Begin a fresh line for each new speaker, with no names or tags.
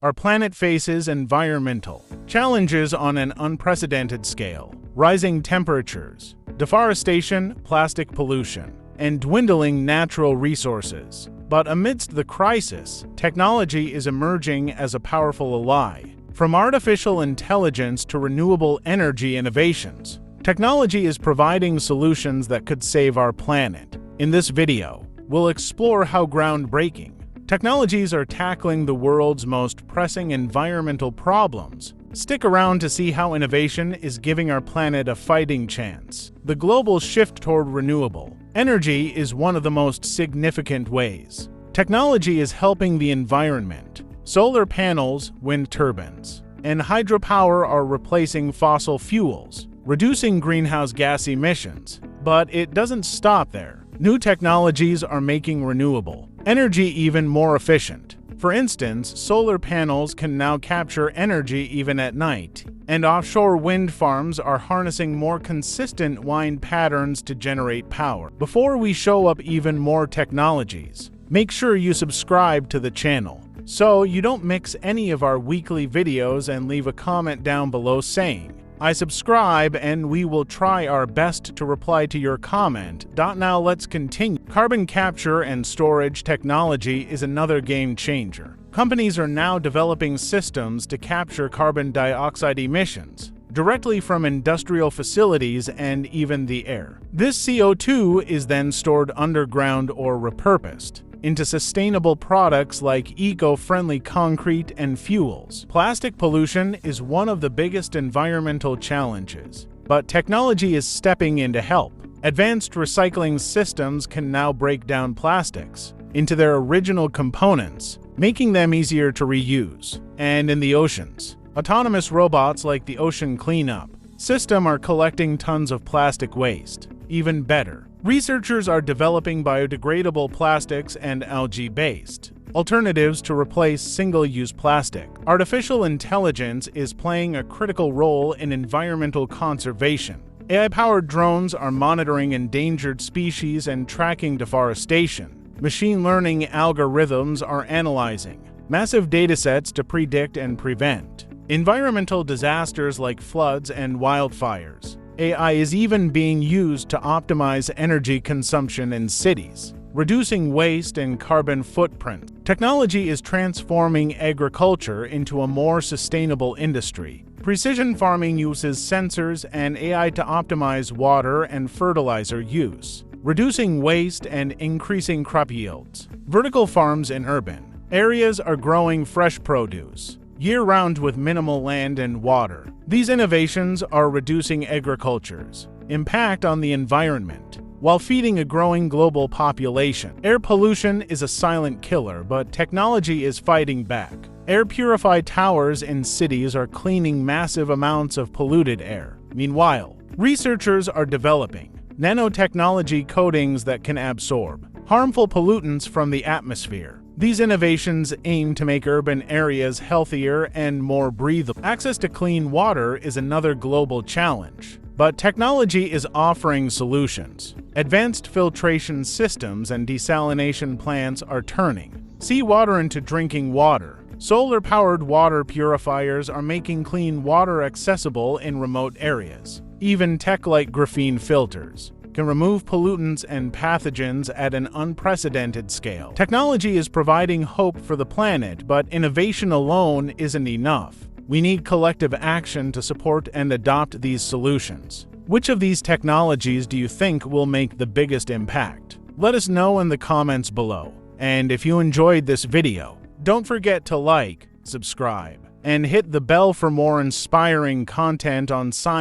Our planet faces environmental challenges on an unprecedented scale. Rising temperatures, deforestation, plastic pollution, and dwindling natural resources. But amidst the crisis, technology is emerging as a powerful ally. From artificial intelligence to renewable energy innovations, technology is providing solutions that could save our planet. In this video, we'll explore how groundbreaking technologies are tackling the world's most pressing environmental problems. Stick around to see how innovation is giving our planet a fighting chance. The global shift toward renewable energy is one of the most significant ways technology is helping the environment. Solar panels, wind turbines, and hydropower are replacing fossil fuels, reducing greenhouse gas emissions. But it doesn't stop there. New technologies are making renewable energy even more efficient. For instance, solar panels can now capture energy even at night, and offshore wind farms are harnessing more consistent wind patterns to generate power. Before we show up even more technologies, make sure you subscribe to the channel so you don't mix any of our weekly videos, and leave a comment down below saying, "I subscribe," and we will try our best to reply to your comment. Now let's continue. Carbon capture and storage technology is another game changer. Companies are now developing systems to capture carbon dioxide emissions directly from industrial facilities and even the air. This CO2 is then stored underground or repurposed into sustainable products like eco-friendly concrete and fuels. Plastic pollution is one of the biggest environmental challenges, but technology is stepping in to help. Advanced recycling systems can now break down plastics into their original components, making them easier to reuse. And in the oceans, autonomous robots like the Ocean Cleanup system are collecting tons of plastic waste. Even better, researchers are developing biodegradable plastics and algae-based alternatives to replace single-use plastic. Artificial intelligence is playing a critical role in environmental conservation. AI-powered drones are monitoring endangered species and tracking deforestation. Machine learning algorithms are analyzing massive datasets to predict and prevent environmental disasters like floods and wildfires. AI is even being used to optimize energy consumption in cities, reducing waste and carbon footprint. Technology is transforming agriculture into a more sustainable industry. Precision farming uses sensors and AI to optimize water and fertilizer use, reducing waste and increasing crop yields. Vertical farms in urban areas are growing fresh produce year-round with minimal land and water. These innovations are reducing agriculture's impact on the environment while feeding a growing global population. Air pollution is a silent killer, but technology is fighting back. Air purified towers in cities are cleaning massive amounts of polluted air. Meanwhile, researchers are developing nanotechnology coatings that can absorb harmful pollutants from the atmosphere. These innovations aim to make urban areas healthier and more breathable. Access to clean water is another global challenge, but technology is offering solutions. Advanced filtration systems and desalination plants are turning seawater into drinking water. Solar-powered water purifiers are making clean water accessible in remote areas. Even tech like graphene filters can remove pollutants and pathogens at an unprecedented scale. Technology is providing hope for the planet, but innovation alone isn't enough. We need collective action to support and adopt these solutions. Which of these technologies do you think will make the biggest impact? Let us know in the comments below. And if you enjoyed this video, don't forget to like, subscribe, and hit the bell for more inspiring content on science.